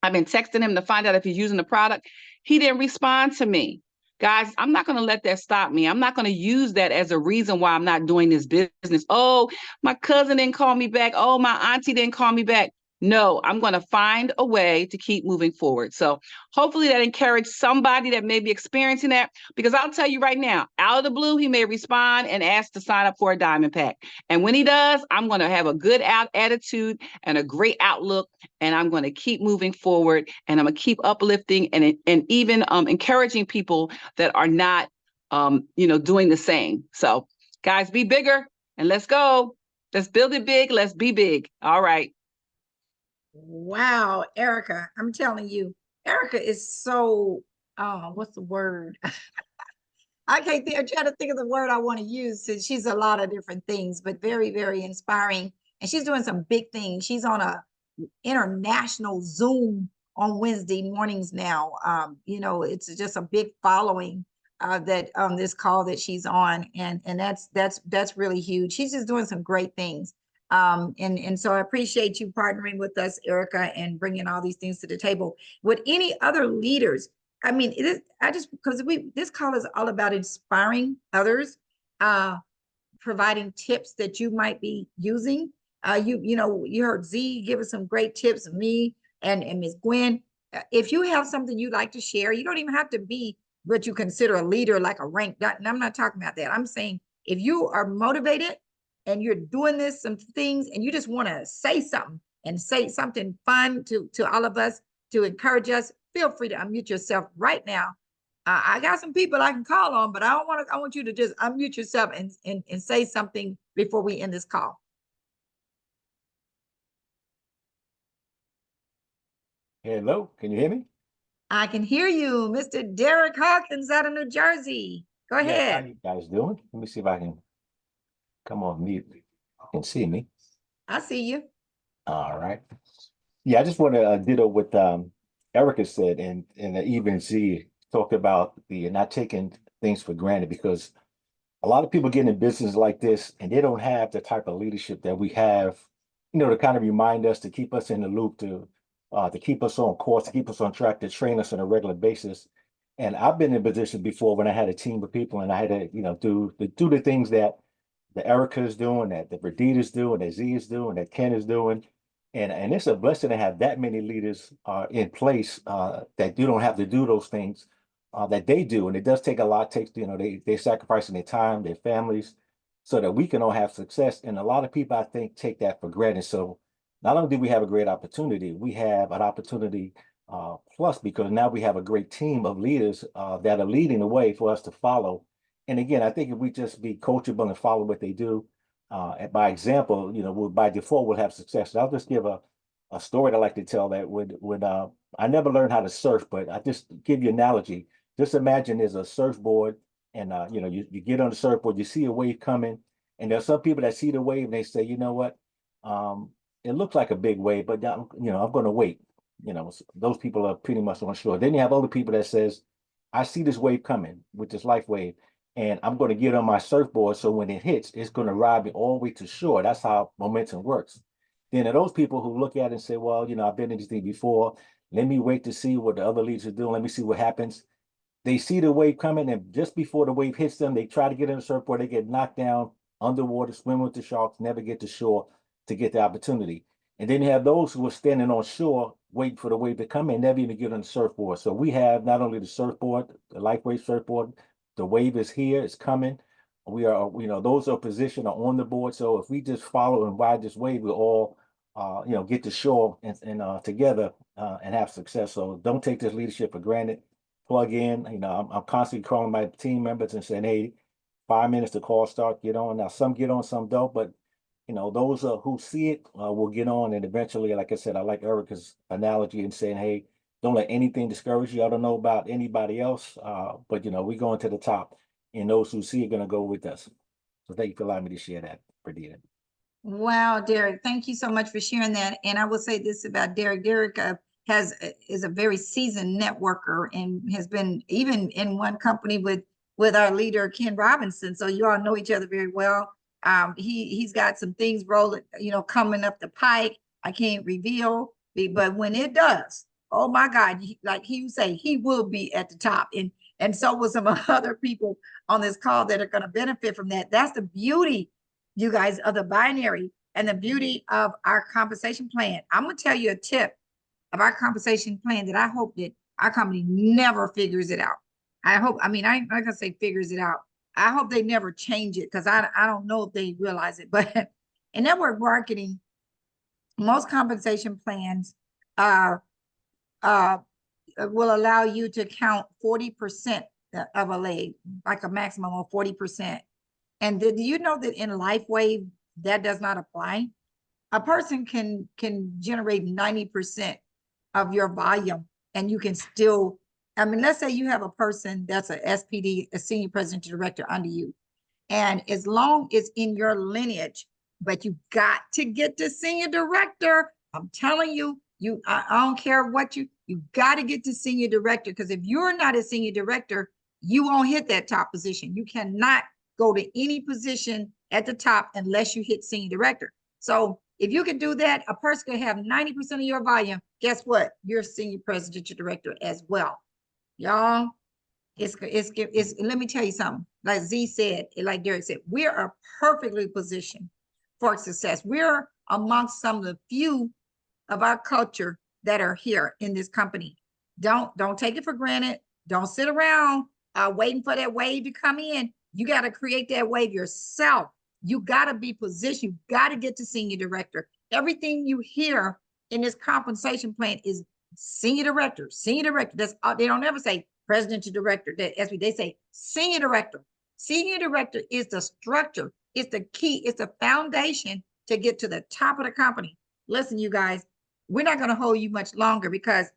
I've been texting him to find out if he's using the product. He didn't respond to me. Guys, I'm not going to let that stop me. I'm not going to use that as a reason why I'm not doing this business. Oh, my cousin didn't call me back. Oh, my auntie didn't call me back. No, I'm going to find a way to keep moving forward. So hopefully that encourages somebody that may be experiencing that, because I'll tell you right now, out of the blue, he may respond and ask to sign up for a diamond pack. And when he does, I'm going to have a good attitude and a great outlook, and I'm going to keep moving forward, and I'm going to keep uplifting and even encouraging people that are not, doing the same. So guys, be bigger and let's go. Let's build it big. Let's be big. All right. Wow, Erica, I'm telling you, Erica is so, what's the word? I can't think, I'm trying to think of the word I want to use, since she's a lot of different things, but very, very inspiring. And she's doing some big things. She's on a international Zoom on Wednesday mornings now. It's just a big following that this call that she's on. And that's really huge. She's just doing some great things. And so I appreciate you partnering with us, Erica, and bringing all these things to the table. Would any other leaders, I mean, this call is all about inspiring others, providing tips that you might be using. You heard Z give us some great tips, me and Ms. Gwen. If you have something you'd like to share, you don't even have to be what you consider a leader, like a rank. And I'm not talking about that. I'm saying if you are motivated and you're doing some things, and you just want to say something and say something fun to all of us to encourage us, feel free to unmute yourself right now. I got some people I can call on, but I want you to just unmute yourself and say something before we end this call. Hello, can you hear me? I can hear you, Mr. Derek Hawkins out of New Jersey. Go Yeah, how ahead. you guys doing? Let me see if I can come on mute. You can see me. I see you. All right. Yeah, I just want to ditto what Erica said, and even Z talked about the not taking things for granted, because a lot of people get in business like this and they don't have the type of leadership that we have, to kind of remind us, to keep us in the loop, to keep us on course, to keep us on track, to train us on a regular basis. And I've been in positions before when I had a team of people and I had to, do the things that the Erica is doing, that the Verdita is doing, that Z is doing, that Ken is doing. And it's a blessing to have that many leaders in place that you don't have to do those things that they do. And it does take a lot. Takes, they're sacrificing their time, their families, so that we can all have success. And a lot of people, I think, take that for granted. So not only do we have a great opportunity, we have an opportunity plus, because now we have a great team of leaders that are leading the way for us to follow. And again, I think if we just be coachable and follow what they do, and by example, by default, we'll have success. And I'll just give a story that I like to tell, that when I never learned how to surf, but I just give you an analogy. Just imagine there's a surfboard, and you get on the surfboard, you see a wave coming, and there's some people that see the wave and they say, you know what, it looks like a big wave, but I'm going to wait. Those people are pretty much on shore. Then you have other people that says, I see this wave coming with this life wave, and I'm going to get on my surfboard, so when it hits, it's going to ride me all the way to shore. That's how momentum works. Then there are those people who look at it and say, well, I've been in this thing before. Let me wait to see what the other leaders are doing. Let me see what happens. They see the wave coming, and just before the wave hits them, they try to get on the surfboard. They get knocked down underwater, swim with the sharks, never get to shore to get the opportunity. And then you have those who are standing on shore waiting for the wave to come in, never even get on the surfboard. So we have not only the surfboard, the LifeWave surfboard, the wave is here, it's coming. We are, those are positioned are on the board. So if we just follow and ride this wave, we'll all, get to shore and together and have success. So don't take this leadership for granted. Plug in. I'm constantly calling my team members and saying, hey, 5 minutes to call start, get on. Now some get on, some don't, but those who see it will get on, and eventually, like I said, I like Erica's analogy and saying, hey, don't let anything discourage you. I don't know about anybody else, but we're going to the top, and those who see it are going to go with us. So thank you for allowing me to share that, Perdita. Wow, Derek, thank you so much for sharing that. And I will say this about Derek. Derek is a very seasoned networker and has been even in one company with our leader, Ken Robinson. So you all know each other very well. He's got some things rolling, coming up the pike. I can't reveal, but when it does, oh my God, like he would say, he will be at the top. And so will some other people on this call that are going to benefit from that. That's the beauty, you guys, of the binary and the beauty of our compensation plan. I'm going to tell you a tip of our compensation plan that I hope that our company never figures it out. I ain't not gonna say figures it out. I hope they never change it because I don't know if they realize it. But in network marketing, most compensation plans will allow you to count 40% of a leg, like a maximum of 40%. And do you know that in LifeWave that does not apply? A person can generate 90% of your volume, and you can still, let's say you have a person that's a SPD, a senior president director under you. And as long as in your lineage, but you got to get to senior director. I'm telling you, I don't care what you got to get to senior director, because if you're not a senior director, you won't hit that top position. You cannot go to any position at the top unless you hit senior director. So if you can do that, a person can have 90% of your volume. Guess what? You're senior president or director as well. Y'all, it's let me tell you something. Like Z said, like Derek said, we are perfectly positioned for success. We're amongst some of the few of our culture that are here in this company. Don't take it for granted. Don't sit around waiting for that wave to come in. You got to create that wave yourself. You got to be positioned. You got to get to senior director. Everything you hear in this compensation plan is senior director, senior director. That's they don't ever say president to director. They say senior director. Senior director is the structure. It's the key. It's the foundation to get to the top of the company. Listen, you guys, we're not going to hold you much longer because,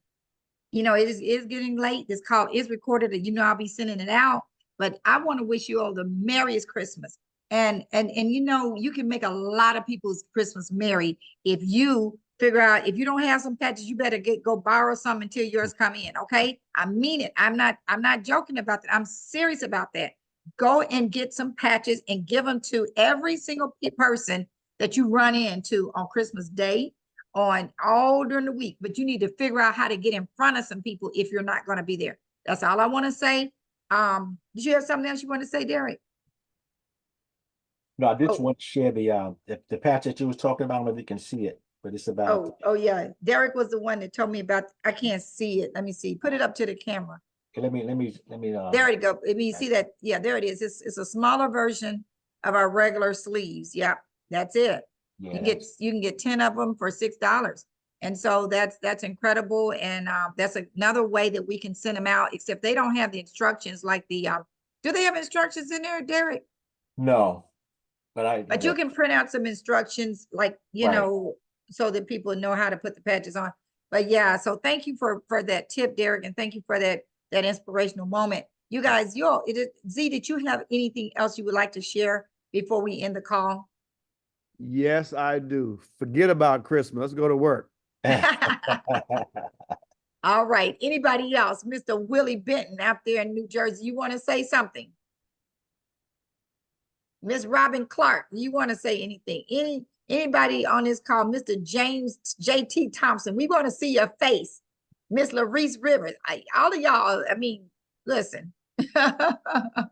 it is getting late. This call is recorded and, I'll be sending it out. But I want to wish you all the merriest Christmas. And you can make a lot of people's Christmas merry if you figure out, if you don't have some patches, you better go borrow some until yours come in. Okay. I mean it. I'm not joking about that. I'm serious about that. Go and get some patches and give them to every single person that you run into on Christmas Day, on all during the week. But you need to figure out how to get in front of some people if you're not going to be there. That's all I want to say. Did you have something else you want to say, Derek? No, I just want to share the patch that you was talking about. I don't know if you can see it, but it's about. Oh yeah. Derek was the one that told me about. I can't see it. Let me see. Put it up to the camera. Okay, let me. There you go. I mean, you see that? Yeah, there it is. It's a smaller version of our regular sleeves. Yeah, that's it. Yeah, you can get 10 of them for $6. And so that's incredible. And that's another way that we can send them out, except they don't have the instructions like the do they have instructions in there, Derek? No, but you can print out some instructions like, so that people know how to put the patches on. But yeah, so thank you for that tip, Derek, and thank you for that inspirational moment. You guys, Z, did you have anything else you would like to share before we end the call? Yes, I do. Forget about Christmas. Let's go to work. All right. Anybody else? Mr. Willie Benton out there in New Jersey, you want to say something? Miss Robin Clark, you want to say anything? Anybody on this call? Mr. James J.T. Thompson, we want to see your face. Miss Larice Rivers, all of y'all, listen. I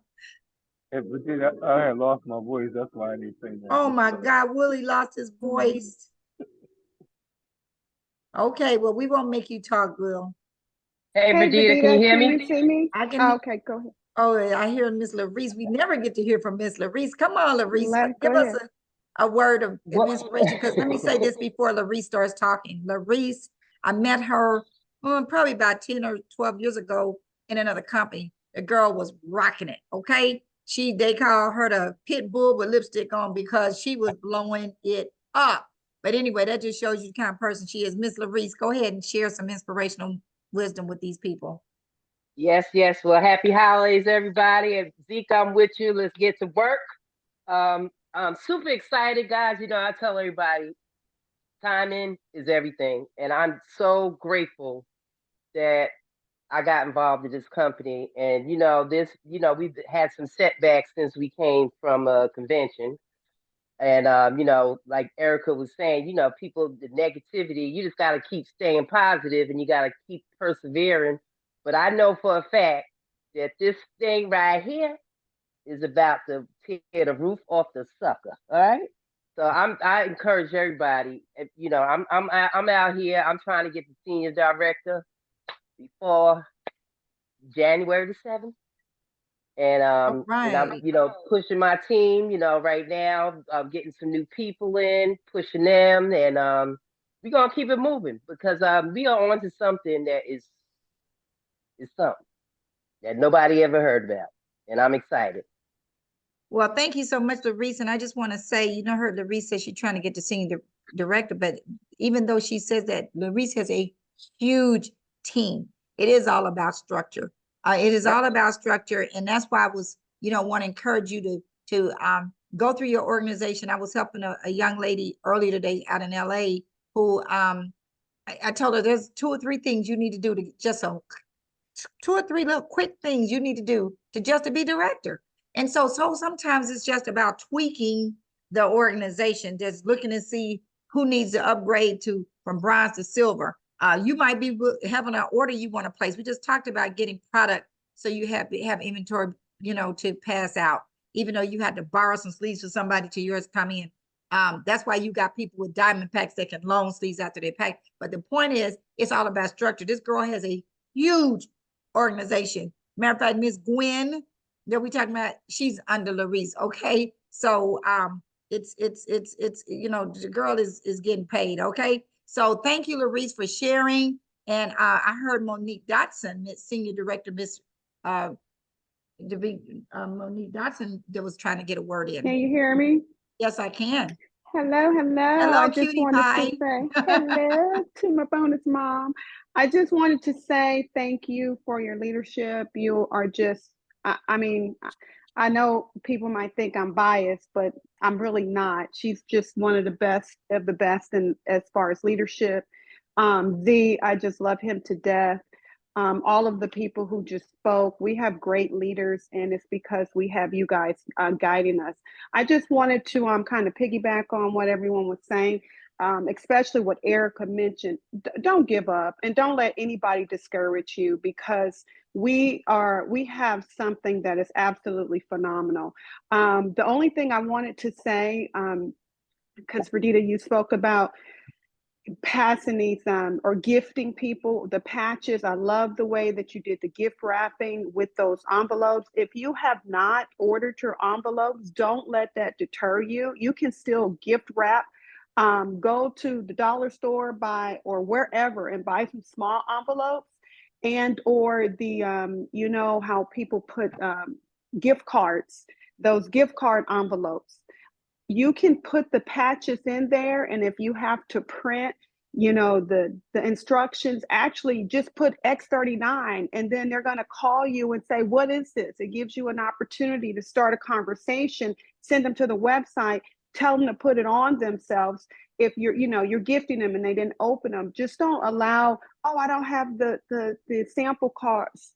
had lost my voice. That's why I didn't say that. Oh my God, Willie lost his voice. Okay, well, we won't make you talk, Will. Hey, Hey, Verdita, can you hear can me? you see me? I can, Oh, okay, go ahead. oh, I hear Miss Larice. We never get to hear from Miss Larice. Come on, Larice, Go give us ahead. a word of What- inspiration. Because let me say this before Larice starts talking. Larice, I met her probably about 10 or 12 years ago in another company. The girl was rocking it, okay? They call her the pit bull with lipstick on because she was blowing it up. But anyway, that just shows you the kind of person she is. Miss Larice, go ahead and share some inspirational wisdom with these people. Yes, yes. Well, happy holidays, everybody. And Zeke, I'm with you. Let's get to work. I'm super excited, guys. You know, I tell everybody, timing is everything. And I'm so grateful that I got involved in this company. And, we've had some setbacks since we came from a convention. And, like Erica was saying, people, the negativity, you just got to keep staying positive and you got to keep persevering. But I know for a fact that this thing right here is about to tear the roof off the sucker. All right. So I encourage everybody. I'm out here. I'm trying to get the senior director before January the 7th. And I'm pushing my team, right now, getting some new people in, pushing them, and we're gonna keep it moving because we are on to something that is something that nobody ever heard about. And I'm excited. Well, thank you so much, Larice. And I just want to say, her, Larice says she's trying to get to senior director, but even though she says that, Larice has a huge team. It is all about structure. It is all about structure. And that's why I was, want to encourage you to go through your organization. I was helping a young lady earlier today out in LA who I told her there's 2 or 3 things you need to do to just 2 or 3 little quick things you need to do to be director. And so sometimes it's just about tweaking the organization, just looking to see who needs to upgrade from bronze to silver. You might be having an order you want to place. We just talked about getting product so you have inventory, to pass out, even though you had to borrow some sleeves for somebody till yours come in. That's why you got people with diamond packs that can loan sleeves after they pack. But the point is, it's all about structure. This girl has a huge organization. Matter of fact, Miss Gwen that we talking about, she's under Larice. Okay, so it's the girl is getting paid. Okay, so thank you, Larice, for sharing. And I heard Monique Dotson, Senior Director, Monique Dotson, that was trying to get a word in. Can you hear me? Yes, I can. Hello. Hello, I just cutie wanted pie. to say hello to my bonus mom. I just wanted to say thank you for your leadership. You are just, I mean, I know people might think I'm biased, but I'm really not. She's just one of the best in as far as leadership. Z, I just love him to death. All of the people who just spoke, we have great leaders, and it's because we have you guys guiding us. I just wanted to kind of piggyback on what everyone was saying, especially what Erica mentioned. Don't give up, and don't let anybody discourage you, because we have something that is absolutely phenomenal. The only thing I wanted to say, because Verdita, you spoke about passing these or gifting people the patches. I love the way that you did the gift wrapping with those envelopes. If you have not ordered your envelopes, don't let that deter you. You can still gift wrap. Go to the dollar store or wherever and buy some small envelopes, and or the how people put gift cards, those gift card envelopes. You can put the patches in there, and if you have to print, the instructions, actually just put X39, and then they're going to call you and say, what is this? It gives you an opportunity to start a conversation, send them to the website, tell them to put it on themselves. If you're gifting them and they didn't open them, just don't allow, oh, I don't have the sample cards,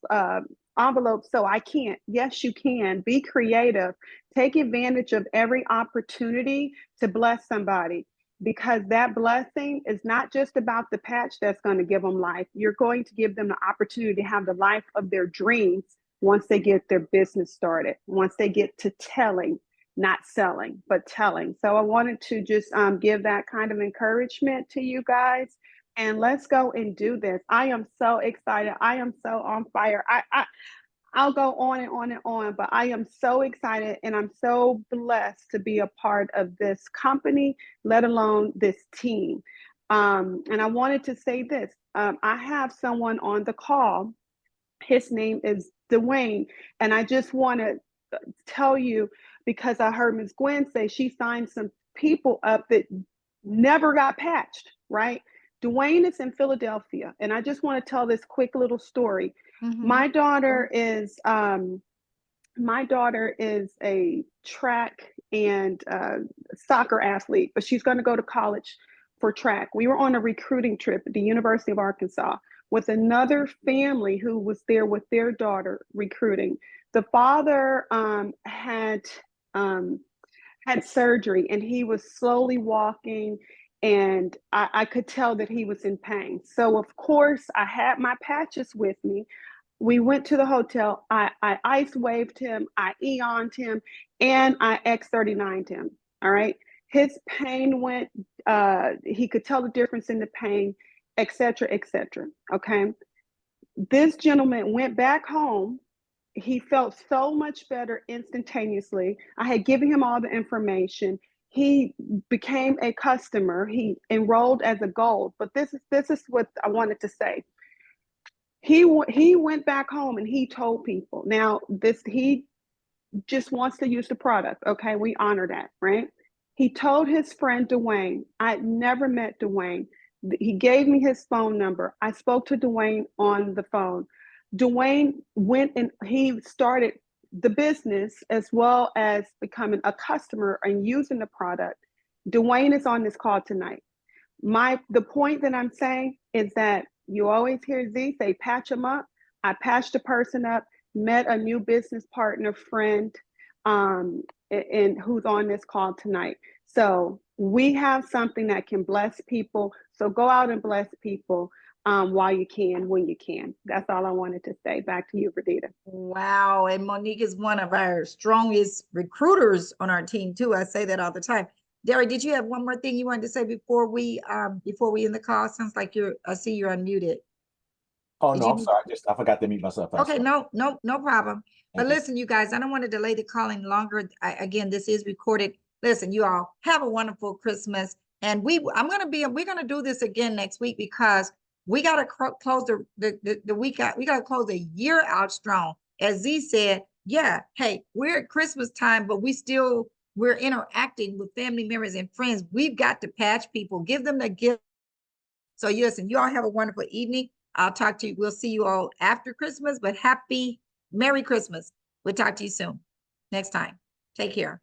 envelope, so I can't. Yes, you can. Be creative. Take advantage of every opportunity to bless somebody, because that blessing is not just about the patch that's going to give them life. You're going to give them the opportunity to have the life of their dreams once they get their business started, once they get to telling, not selling, but telling. So I wanted to just give that kind of encouragement to you guys. and let's go and do this. I am so excited. I am so on fire. I'll go on and on and on, but I am so excited and I'm so blessed to be a part of this company, let alone this team. And I wanted to say this. I have someone on the call. His name is Dwayne. And I just want to tell you, because I heard Ms. Gwen say she signed some people up that never got patched, right? Dwayne is in Philadelphia. And I just want to tell this quick little story. Mhm. My daughter is a track and soccer athlete, but she's going to go to college for track. We were on a recruiting trip at the University of Arkansas with another family who was there with their daughter recruiting. The father had surgery and he was slowly walking, and I could tell that he was in pain. So of course I had my patches with me. We went to the hotel. I ice waved him, I eoned him, and I X39'd him. All right. His pain went, he could tell the difference in the pain, et cetera, et cetera. Okay. This gentleman went back home. He felt so much better instantaneously. I had given him all the information. He became a customer. He enrolled as a gold. But this is what I wanted to say. He went back home and he told people. Now, he just wants to use the product. Okay, we honor that, right? He told his friend Dwayne. I'd never met Dwayne. He gave me his phone number. I spoke to Dwayne on the phone. Dwayne went and he started the business as well as becoming a customer and using the product. Dwayne is on this call tonight. The point that I'm saying is that you always hear Z say, patch them up. I patched a person up, met a new business partner, friend, and who's on this call tonight. So we have something that can bless people. So go out and bless people while you can, when you can. That's all I wanted to say. Back to you, Verdita. Wow. And Monique is one of our strongest recruiters on our team too. I say that all the time. Derek, did you have one more thing you wanted to say before we end the call? Sounds like I see you're unmuted. Oh, Did no, you I'm need- sorry. I forgot to mute myself. I'm Okay, sorry. no problem. But Thank you. listen, you guys, I don't want to delay the call any longer. Again, this is recorded. Listen, you all have a wonderful Christmas. And we're going to do this again next week because we got to close the week out. We got to close the year out strong. As Z said, yeah, hey, we're at Christmas time, but we're interacting with family members and friends. We've got to patch people, give them the gift. So listen, you all have a wonderful evening. I'll talk to you. We'll see you all after Christmas, but Merry Christmas. We'll talk to you soon. Next time. Take care.